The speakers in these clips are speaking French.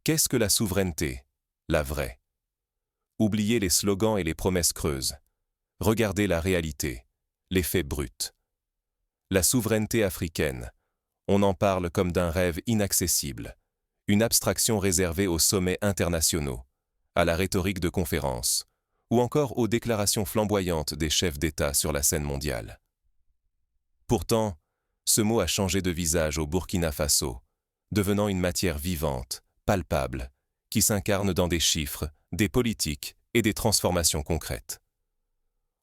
Qu'est-ce que la souveraineté? La vraie. Oubliez les slogans et les promesses creuses. Regardez la réalité, les faits bruts. La souveraineté africaine, on en parle comme d'un rêve inaccessible, une abstraction réservée aux sommets internationaux, à la rhétorique de conférences, ou encore aux déclarations flamboyantes des chefs d'État sur la scène mondiale. Pourtant, ce mot a changé de visage au Burkina Faso, devenant une matière vivante, palpable, qui s'incarne dans des chiffres, des politiques et des transformations concrètes.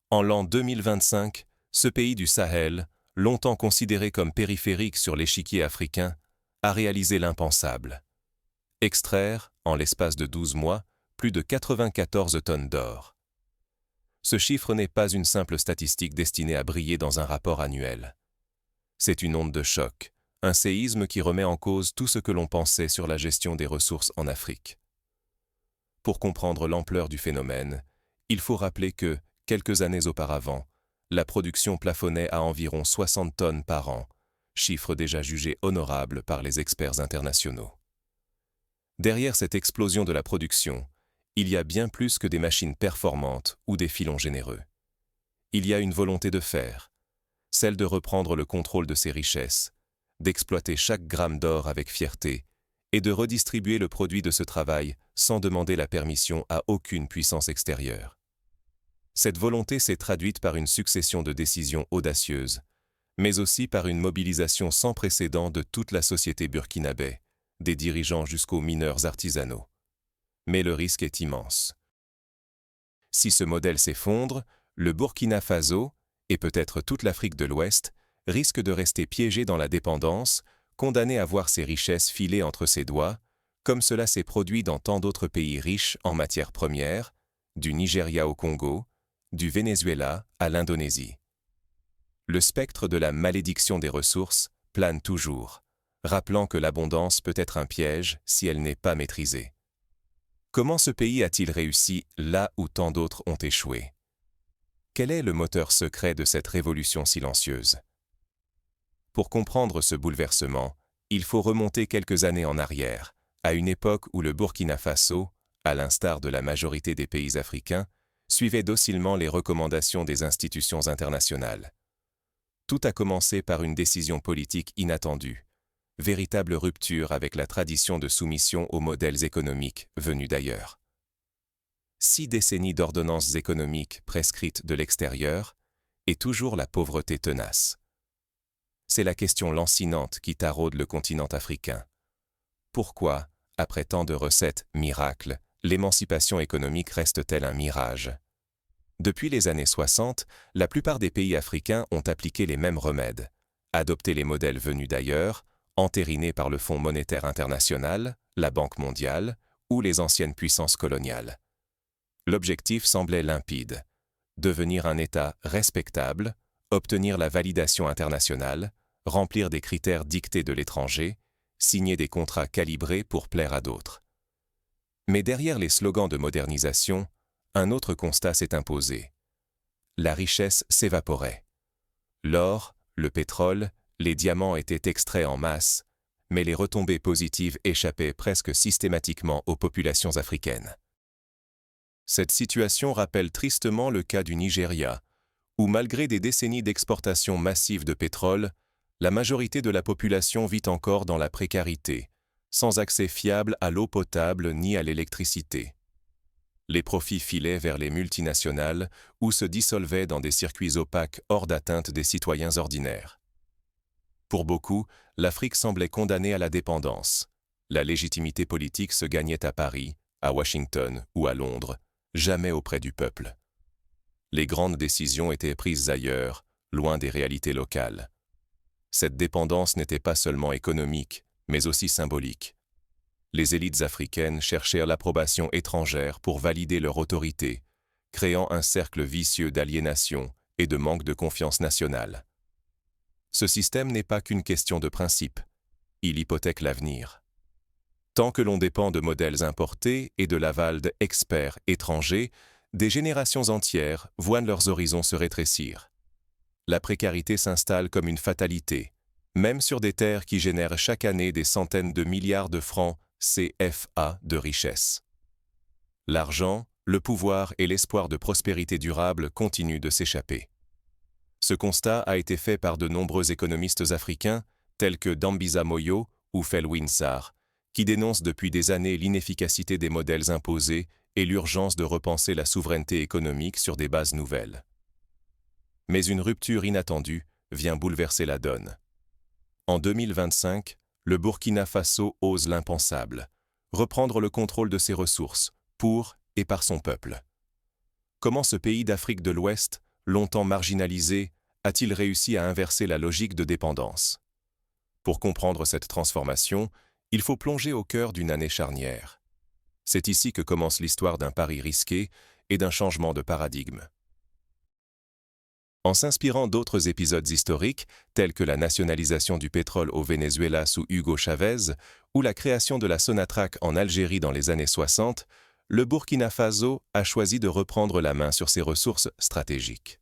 En l'an 2025, ce pays du Sahel, longtemps considéré comme périphérique sur l'échiquier africain, a réalisé l'impensable. Extraire, en l'espace de 12 mois, plus de 94 tonnes d'or. Ce chiffre n'est pas une simple statistique destinée à briller dans un rapport annuel. C'est une onde de choc, un séisme qui remet en cause tout ce que l'on pensait sur la gestion des ressources en Afrique. Pour comprendre l'ampleur du phénomène, il faut rappeler que, quelques années auparavant, la production plafonnait à environ 60 tonnes par an, chiffre déjà jugé honorable par les experts internationaux. Derrière cette explosion de la production, il y a bien plus que des machines performantes ou des filons généreux. Il y a une volonté de faire, celle de reprendre le contrôle de ces richesses, d'exploiter chaque gramme d'or avec fierté et de redistribuer le produit de ce travail sans demander la permission à aucune puissance extérieure. Cette volonté s'est traduite par une succession de décisions audacieuses, mais aussi par une mobilisation sans précédent de toute la société burkinabé, des dirigeants jusqu'aux mineurs artisanaux. Mais le risque est immense. Si ce modèle s'effondre, le Burkina Faso, et peut-être toute l'Afrique de l'Ouest, risque de rester piégé dans la dépendance, condamné à voir ses richesses filer entre ses doigts, comme cela s'est produit dans tant d'autres pays riches en matières premières, du Nigeria au Congo, du Venezuela à l'Indonésie. Le spectre de la malédiction des ressources plane toujours, rappelant que l'abondance peut être un piège si elle n'est pas maîtrisée. Comment ce pays a-t-il réussi là où tant d'autres ont échoué? Quel est le moteur secret de cette révolution silencieuse? Pour comprendre ce bouleversement, il faut remonter quelques années en arrière, à une époque où le Burkina Faso, à l'instar de la majorité des pays africains, suivait docilement les recommandations des institutions internationales. Tout a commencé par une décision politique inattendue, véritable rupture avec la tradition de soumission aux modèles économiques venus d'ailleurs. 6 décennies d'ordonnances économiques prescrites de l'extérieur, et toujours la pauvreté tenace. C'est la question lancinante qui taraude le continent africain. Pourquoi, après tant de recettes miracles, l'émancipation économique reste-t-elle un mirage? Depuis les années 60, la plupart des pays africains ont appliqué les mêmes remèdes, adopté les modèles venus d'ailleurs, entérinés par le Fonds monétaire international, la Banque mondiale ou les anciennes puissances coloniales. L'objectif semblait limpide, devenir un État respectable, obtenir la validation internationale, remplir des critères dictés de l'étranger, signer des contrats calibrés pour plaire à d'autres. Mais derrière les slogans de modernisation, un autre constat s'est imposé. La richesse s'évaporait. L'or, le pétrole, les diamants étaient extraits en masse, mais les retombées positives échappaient presque systématiquement aux populations africaines. Cette situation rappelle tristement le cas du Nigeria, où malgré des décennies d'exportation massive de pétrole, la majorité de la population vit encore dans la précarité, sans accès fiable à l'eau potable ni à l'électricité. Les profits filaient vers les multinationales ou se dissolvaient dans des circuits opaques hors d'atteinte des citoyens ordinaires. Pour beaucoup, l'Afrique semblait condamnée à la dépendance. La légitimité politique se gagnait à Paris, à Washington ou à Londres, jamais auprès du peuple. Les grandes décisions étaient prises ailleurs, loin des réalités locales. Cette dépendance n'était pas seulement économique, mais aussi symbolique. Les élites africaines cherchèrent l'approbation étrangère pour valider leur autorité, créant un cercle vicieux d'aliénation et de manque de confiance nationale. Ce système n'est pas qu'une question de principe, il hypothèque l'avenir. Tant que l'on dépend de modèles importés et de l'aval d'experts étrangers, des générations entières voient leurs horizons se rétrécir. La précarité s'installe comme une fatalité, même sur des terres qui génèrent chaque année des centaines de milliards de francs CFA de richesse. L'argent, le pouvoir et l'espoir de prospérité durable continuent de s'échapper. Ce constat a été fait par de nombreux économistes africains, tels que Dambisa Moyo ou Felwine Sarr, qui dénoncent depuis des années l'inefficacité des modèles imposés et l'urgence de repenser la souveraineté économique sur des bases nouvelles. Mais une rupture inattendue vient bouleverser la donne. En 2025, le Burkina Faso ose l'impensable, reprendre le contrôle de ses ressources, pour et par son peuple. Comment ce pays d'Afrique de l'Ouest, longtemps marginalisé, a-t-il réussi à inverser la logique de dépendance? Pour comprendre cette transformation, il faut plonger au cœur d'une année charnière. C'est ici que commence l'histoire d'un pari risqué et d'un changement de paradigme. En s'inspirant d'autres épisodes historiques, tels que la nationalisation du pétrole au Venezuela sous Hugo Chavez ou la création de la Sonatrach en Algérie dans les années 60, le Burkina Faso a choisi de reprendre la main sur ses ressources stratégiques.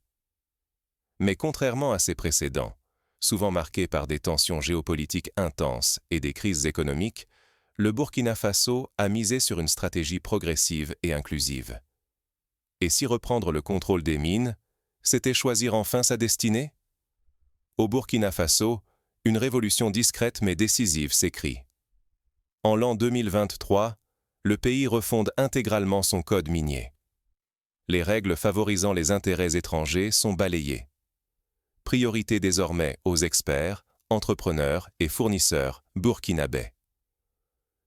Mais contrairement à ses précédents, souvent marqués par des tensions géopolitiques intenses et des crises économiques, le Burkina Faso a misé sur une stratégie progressive et inclusive. Et si reprendre le contrôle des mines, c'était choisir enfin sa destinée? Au Burkina Faso, une révolution discrète mais décisive s'écrit. En l'an 2023, le pays refonde intégralement son code minier. Les règles favorisant les intérêts étrangers sont balayées. Priorité désormais aux experts, entrepreneurs et fournisseurs burkinabais.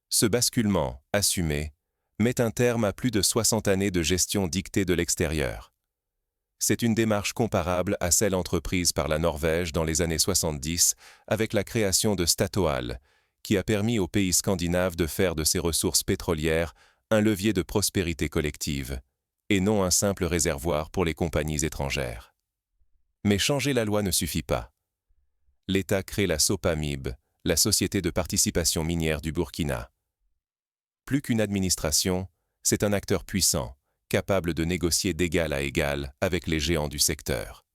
Ce basculement, assumé, met un terme à plus de 60 années de gestion dictée de l'extérieur. C'est une démarche comparable à celle entreprise par la Norvège dans les années 70 avec la création de Statoil, qui a permis aux pays scandinaves de faire de ses ressources pétrolières un levier de prospérité collective, et non un simple réservoir pour les compagnies étrangères. Mais changer la loi ne suffit pas. L'État crée la SOPAMIB, la Société de participation minière du Burkina. Plus qu'une administration, c'est un acteur puissant, capable de négocier d'égal à égal avec les géants du secteur.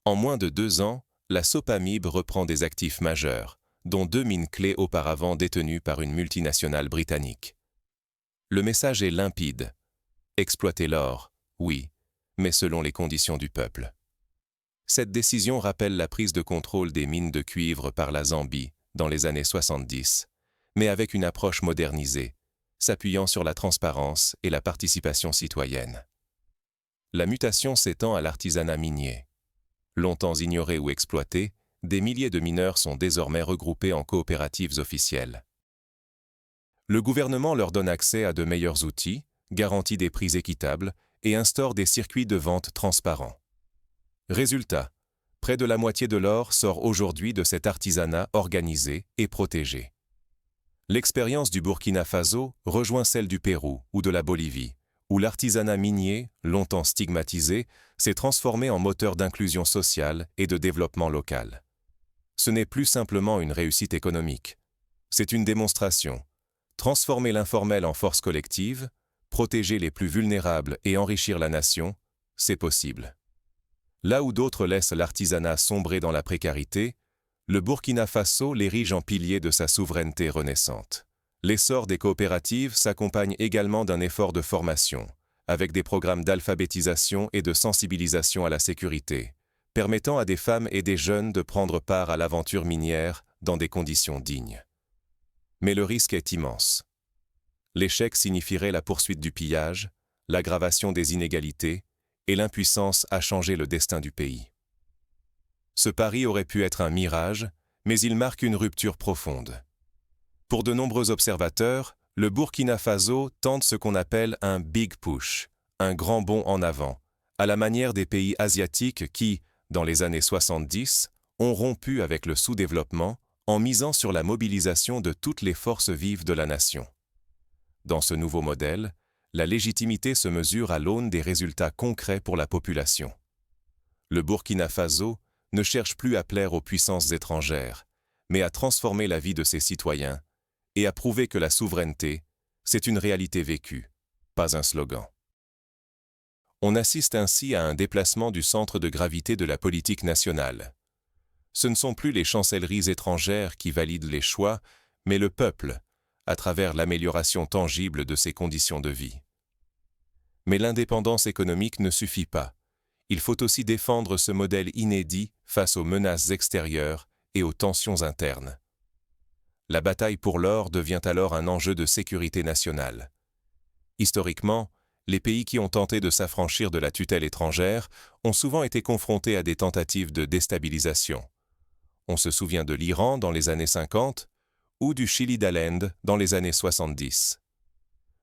En moins de 2 ans, la SOPAMIB reprend des actifs majeurs, dont 2 mines clés auparavant détenues par une multinationale britannique. Le message est limpide. Exploiter l'or, oui, mais selon les conditions du peuple. Cette décision rappelle la prise de contrôle des mines de cuivre par la Zambie dans les années 70, mais avec une approche modernisée, s'appuyant sur la transparence et la participation citoyenne. La mutation s'étend à l'artisanat minier. Longtemps ignoré ou exploité, des milliers de mineurs sont désormais regroupés en coopératives officielles. Le gouvernement leur donne accès à de meilleurs outils, garantit des prix équitables et instaure des circuits de vente transparents. Résultat, près de la moitié de l'or sort aujourd'hui de cet artisanat organisé et protégé. L'expérience du Burkina Faso rejoint celle du Pérou ou de la Bolivie, où l'artisanat minier, longtemps stigmatisé, s'est transformé en moteur d'inclusion sociale et de développement local. Ce n'est plus simplement une réussite économique. C'est une démonstration. Transformer l'informel en force collective, protéger les plus vulnérables et enrichir la nation, c'est possible. Là où d'autres laissent l'artisanat sombrer dans la précarité, le Burkina Faso l'érige en pilier de sa souveraineté renaissante. L'essor des coopératives s'accompagne également d'un effort de formation, avec des programmes d'alphabétisation et de sensibilisation à la sécurité, permettant à des femmes et des jeunes de prendre part à l'aventure minière dans des conditions dignes. Mais le risque est immense. L'échec signifierait la poursuite du pillage, l'aggravation des inégalités et l'impuissance à changer le destin du pays. Ce pari aurait pu être un mirage, mais il marque une rupture profonde. Pour de nombreux observateurs, le Burkina Faso tente ce qu'on appelle un « big push », un grand bond en avant, à la manière des pays asiatiques qui, dans les années 70, ont rompu avec le sous-développement en misant sur la mobilisation de toutes les forces vives de la nation. Dans ce nouveau modèle, la légitimité se mesure à l'aune des résultats concrets pour la population. Le Burkina Faso ne cherche plus à plaire aux puissances étrangères, mais à transformer la vie de ses citoyens et à prouver que la souveraineté, c'est une réalité vécue, pas un slogan. On assiste ainsi à un déplacement du centre de gravité de la politique nationale. Ce ne sont plus les chancelleries étrangères qui valident les choix, mais le peuple, à travers l'amélioration tangible de ses conditions de vie. Mais l'indépendance économique ne suffit pas. Il faut aussi défendre ce modèle inédit face aux menaces extérieures et aux tensions internes. La bataille pour l'or devient alors un enjeu de sécurité nationale. Historiquement, les pays qui ont tenté de s'affranchir de la tutelle étrangère ont souvent été confrontés à des tentatives de déstabilisation. On se souvient de l'Iran dans les années 50 ou du Chili d'Allende dans les années 70.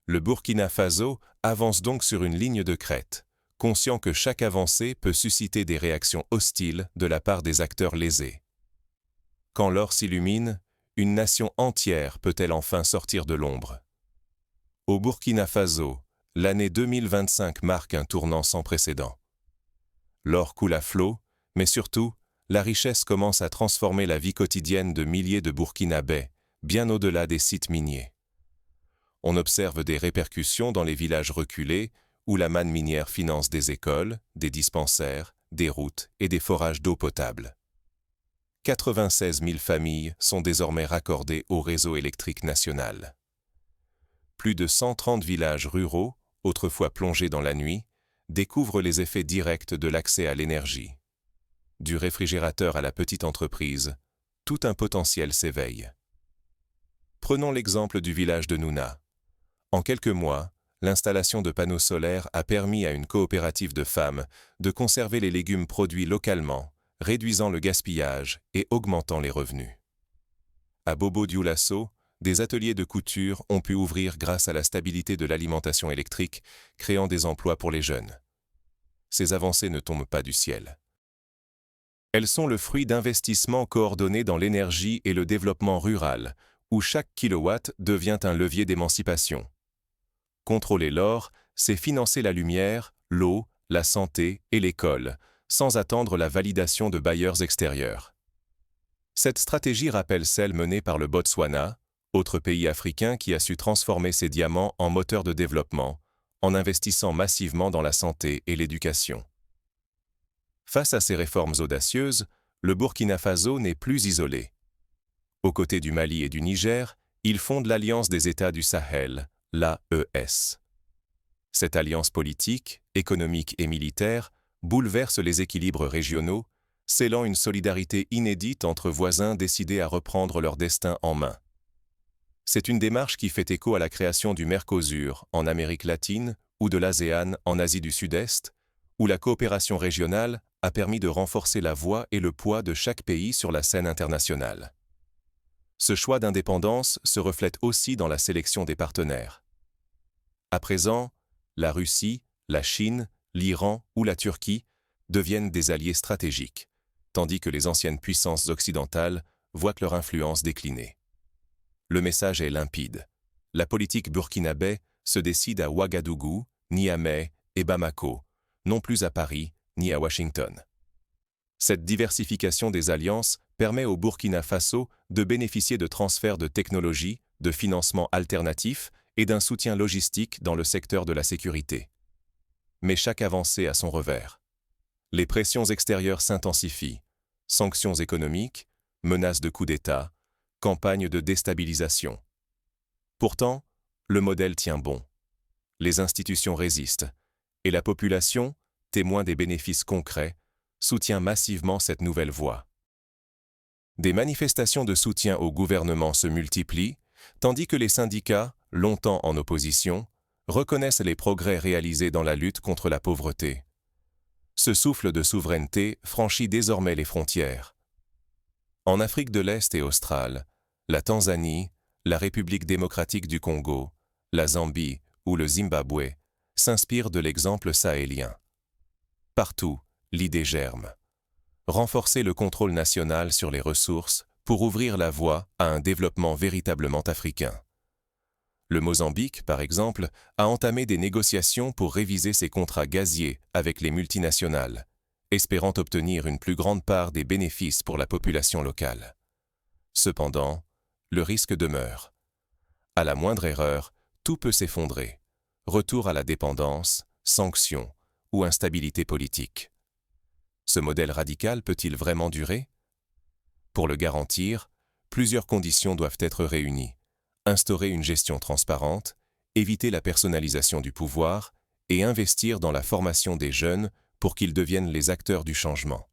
Le Burkina Faso avance donc sur une ligne de crête, conscient que chaque avancée peut susciter des réactions hostiles de la part des acteurs lésés. Quand l'or s'illumine, une nation entière peut-elle enfin sortir de l'ombre? Au Burkina Faso, l'année 2025 marque un tournant sans précédent. L'or coule à flot, mais surtout, la richesse commence à transformer la vie quotidienne de milliers de Burkinabés, bien au-delà des sites miniers. On observe des répercussions dans les villages reculés, où la manne minière finance des écoles, des dispensaires, des routes et des forages d'eau potable. 96 000 familles sont désormais raccordées au réseau électrique national. Plus de 130 villages ruraux, autrefois plongés dans la nuit, découvrent les effets directs de l'accès à l'énergie. Du réfrigérateur à la petite entreprise, tout un potentiel s'éveille. Prenons l'exemple du village de Nouna. En quelques mois, l'installation de panneaux solaires a permis à une coopérative de femmes de conserver les légumes produits localement, réduisant le gaspillage et augmentant les revenus. À Bobo-Dioulasso, des ateliers de couture ont pu ouvrir grâce à la stabilité de l'alimentation électrique, créant des emplois pour les jeunes. Ces avancées ne tombent pas du ciel. Elles sont le fruit d'investissements coordonnés dans l'énergie et le développement rural, où chaque kilowatt devient un levier d'émancipation. Contrôler l'or, c'est financer la lumière, l'eau, la santé et l'école, sans attendre la validation de bailleurs extérieurs. Cette stratégie rappelle celle menée par le Botswana, autre pays africain qui a su transformer ses diamants en moteur de développement, en investissant massivement dans la santé et l'éducation. Face à ces réformes audacieuses, le Burkina Faso n'est plus isolé. Aux côtés du Mali et du Niger, il fonde l'Alliance des États du Sahel, l'AES. Cette alliance politique, économique et militaire bouleverse les équilibres régionaux, scellant une solidarité inédite entre voisins décidés à reprendre leur destin en main. C'est une démarche qui fait écho à la création du Mercosur en Amérique latine ou de l'ASEAN en Asie du Sud-Est, où la coopération régionale a permis de renforcer la voix et le poids de chaque pays sur la scène internationale. Ce choix d'indépendance se reflète aussi dans la sélection des partenaires. À présent, la Russie, la Chine, l'Iran ou la Turquie deviennent des alliés stratégiques, tandis que les anciennes puissances occidentales voient leur influence décliner. Le message est limpide. La politique burkinabé se décide à Ouagadougou, Niamey et Bamako, non plus à Paris ni à Washington. Cette diversification des alliances permet au Burkina Faso de bénéficier de transferts de technologies, de financements alternatifs et d'un soutien logistique dans le secteur de la sécurité. Mais chaque avancée a son revers. Les pressions extérieures s'intensifient, sanctions économiques, menaces de coup d'État, campagnes de déstabilisation. Pourtant, le modèle tient bon. Les institutions résistent, et la population, témoin des bénéfices concrets, soutient massivement cette nouvelle voie. Des manifestations de soutien au gouvernement se multiplient, tandis que les syndicats, longtemps en opposition, reconnaissent les progrès réalisés dans la lutte contre la pauvreté. Ce souffle de souveraineté franchit désormais les frontières. En Afrique de l'Est et australe, la Tanzanie, la République démocratique du Congo, la Zambie ou le Zimbabwe s'inspirent de l'exemple sahélien. Partout, l'idée germe. Renforcer le contrôle national sur les ressources pour ouvrir la voie à un développement véritablement africain. Le Mozambique, par exemple, a entamé des négociations pour réviser ses contrats gaziers avec les multinationales, espérant obtenir une plus grande part des bénéfices pour la population locale. Cependant, le risque demeure. À la moindre erreur, tout peut s'effondrer. Retour à la dépendance, sanctions ou instabilité politique. Ce modèle radical peut-il vraiment durer? Pour le garantir, plusieurs conditions doivent être réunies. Instaurer une gestion transparente, éviter la personnalisation du pouvoir et investir dans la formation des jeunes pour qu'ils deviennent les acteurs du changement.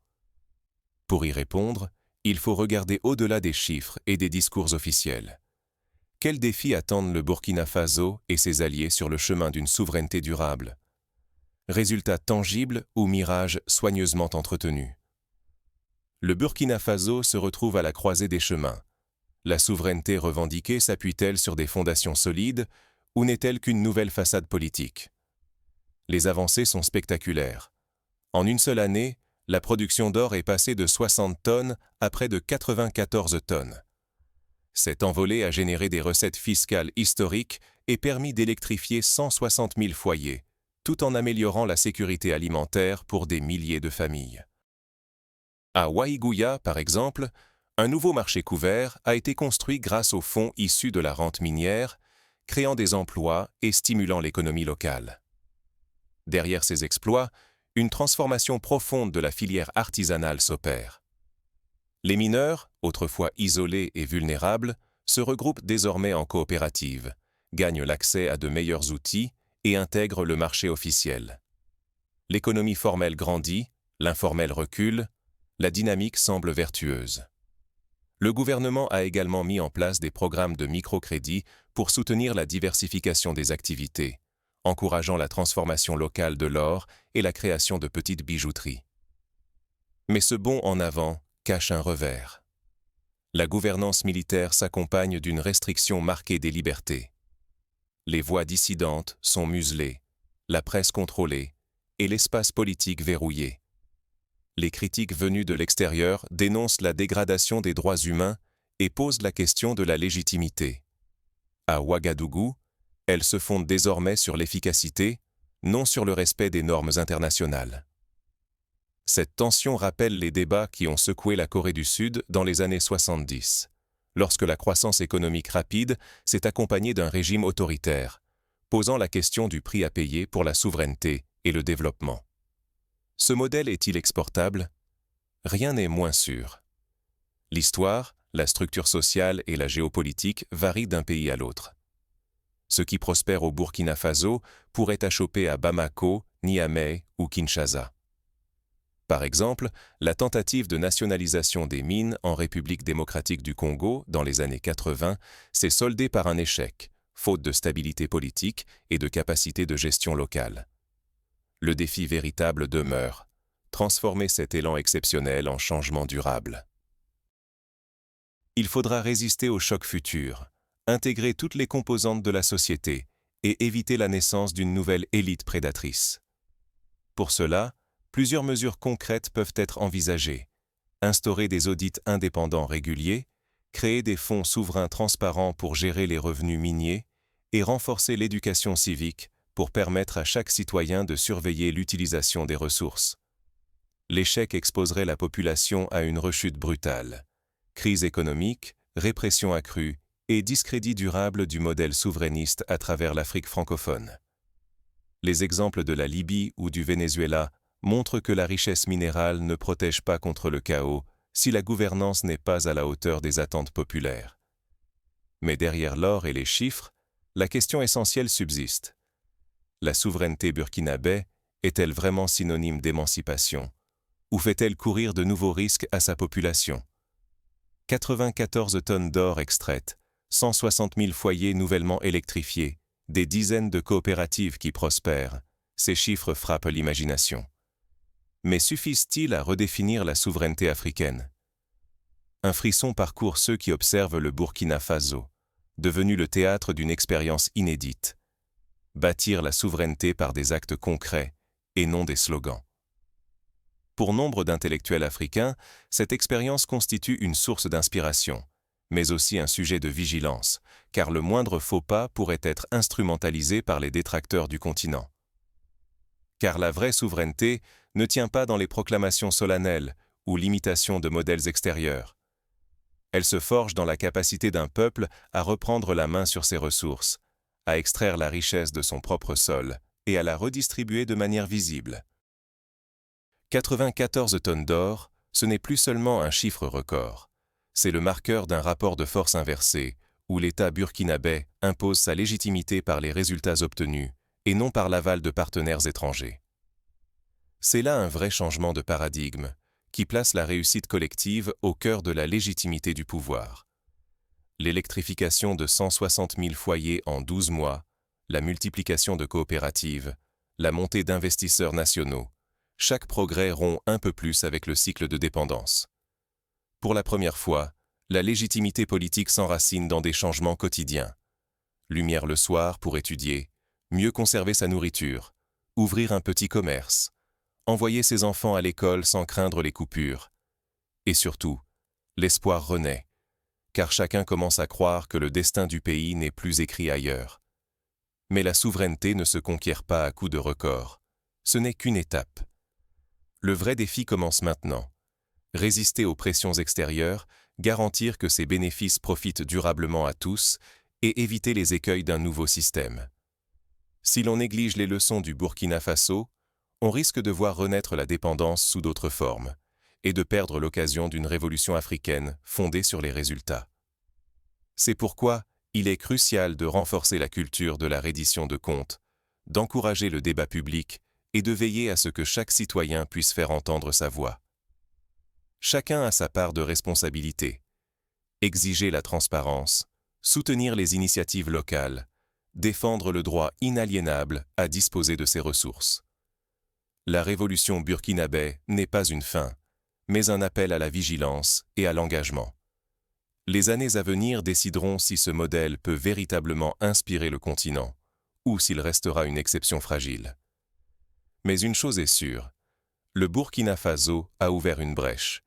Pour y répondre, il faut regarder au-delà des chiffres et des discours officiels. Quels défis attendent le Burkina Faso et ses alliés sur le chemin d'une souveraineté durable? Résultats tangibles ou mirages soigneusement entretenus? Le Burkina Faso se retrouve à la croisée des chemins. La souveraineté revendiquée s'appuie-t-elle sur des fondations solides ou n'est-elle qu'une nouvelle façade politique? Les avancées sont spectaculaires. En une seule année, la production d'or est passée de 60 tonnes à près de 94 tonnes. Cette envolée a généré des recettes fiscales historiques et permis d'électrifier 160 000 foyers, tout en améliorant la sécurité alimentaire pour des milliers de familles. À Waïgouya, par exemple, un nouveau marché couvert a été construit grâce aux fonds issus de la rente minière, créant des emplois et stimulant l'économie locale. Derrière ces exploits, une transformation profonde de la filière artisanale s'opère. Les mineurs, autrefois isolés et vulnérables, se regroupent désormais en coopératives, gagnent l'accès à de meilleurs outils et intègrent le marché officiel. L'économie formelle grandit, l'informel recule, la dynamique semble vertueuse. Le gouvernement a également mis en place des programmes de microcrédit pour soutenir la diversification des activités, encourageant la transformation locale de l'or et la création de petites bijouteries. Mais ce bond en avant cache un revers. La gouvernance militaire s'accompagne d'une restriction marquée des libertés. Les voix dissidentes sont muselées, la presse contrôlée et l'espace politique verrouillé. Les critiques venues de l'extérieur dénoncent la dégradation des droits humains et posent la question de la légitimité. À Ouagadougou, elles se fondent désormais sur l'efficacité, non sur le respect des normes internationales. Cette tension rappelle les débats qui ont secoué la Corée du Sud dans les années 70, lorsque la croissance économique rapide s'est accompagnée d'un régime autoritaire, posant la question du prix à payer pour la souveraineté et le développement. Ce modèle est-il exportable? Rien n'est moins sûr. L'histoire, la structure sociale et la géopolitique varient d'un pays à l'autre. Ce qui prospère au Burkina Faso pourrait achoper à Bamako, Niamey ou Kinshasa. Par exemple, la tentative de nationalisation des mines en République démocratique du Congo dans les années 80 s'est soldée par un échec, faute de stabilité politique et de capacité de gestion locale. Le défi véritable demeure, transformer cet élan exceptionnel en changement durable. Il faudra résister aux chocs futurs, intégrer toutes les composantes de la société et éviter la naissance d'une nouvelle élite prédatrice. Pour cela, plusieurs mesures concrètes peuvent être envisagées. Instaurer des audits indépendants réguliers, créer des fonds souverains transparents pour gérer les revenus miniers et renforcer l'éducation civique pour permettre à chaque citoyen de surveiller l'utilisation des ressources. L'échec exposerait la population à une rechute brutale. Crise économique, répression accrue et discrédit durable du modèle souverainiste à travers l'Afrique francophone. Les exemples de la Libye ou du Venezuela montrent que la richesse minérale ne protège pas contre le chaos si la gouvernance n'est pas à la hauteur des attentes populaires. Mais derrière l'or et les chiffres, la question essentielle subsiste. La souveraineté burkinabé est-elle vraiment synonyme d'émancipation? Ou fait-elle courir de nouveaux risques à sa population? 94 tonnes d'or extraites, 160 000 foyers nouvellement électrifiés, des dizaines de coopératives qui prospèrent, ces chiffres frappent l'imagination. Mais suffisent-ils à redéfinir la souveraineté africaine? Un frisson parcourt ceux qui observent le Burkina Faso, devenu le théâtre d'une expérience inédite. Bâtir la souveraineté par des actes concrets et non des slogans. Pour nombre d'intellectuels africains, cette expérience constitue une source d'inspiration, mais aussi un sujet de vigilance, car le moindre faux pas pourrait être instrumentalisé par les détracteurs du continent. Car la vraie souveraineté ne tient pas dans les proclamations solennelles ou l'imitation de modèles extérieurs. Elle se forge dans la capacité d'un peuple à reprendre la main sur ses ressources, à extraire la richesse de son propre sol et à la redistribuer de manière visible. 94 tonnes d'or, ce n'est plus seulement un chiffre record. C'est le marqueur d'un rapport de force inversé, où l'État burkinabé impose sa légitimité par les résultats obtenus et non par l'aval de partenaires étrangers. C'est là un vrai changement de paradigme qui place la réussite collective au cœur de la légitimité du pouvoir. L'électrification de 160 000 foyers en 12 mois, la multiplication de coopératives, la montée d'investisseurs nationaux, chaque progrès rompt un peu plus avec le cycle de dépendance. Pour la première fois, la légitimité politique s'enracine dans des changements quotidiens. Lumière le soir pour étudier, mieux conserver sa nourriture, ouvrir un petit commerce, envoyer ses enfants à l'école sans craindre les coupures. Et surtout, l'espoir renaît, car chacun commence à croire que le destin du pays n'est plus écrit ailleurs. Mais la souveraineté ne se conquiert pas à coups de records. Ce n'est qu'une étape. Le vrai défi commence maintenant. Résister aux pressions extérieures, garantir que ces bénéfices profitent durablement à tous et éviter les écueils d'un nouveau système. Si l'on néglige les leçons du Burkina Faso, on risque de voir renaître la dépendance sous d'autres formes et de perdre l'occasion d'une révolution africaine fondée sur les résultats. C'est pourquoi il est crucial de renforcer la culture de la reddition de comptes, d'encourager le débat public et de veiller à ce que chaque citoyen puisse faire entendre sa voix. Chacun a sa part de responsabilité. Exiger la transparence, soutenir les initiatives locales, défendre le droit inaliénable à disposer de ses ressources. La révolution burkinabé n'est pas une fin, mais un appel à la vigilance et à l'engagement. Les années à venir décideront si ce modèle peut véritablement inspirer le continent, ou s'il restera une exception fragile. Mais une chose est sûre, le Burkina Faso a ouvert une brèche,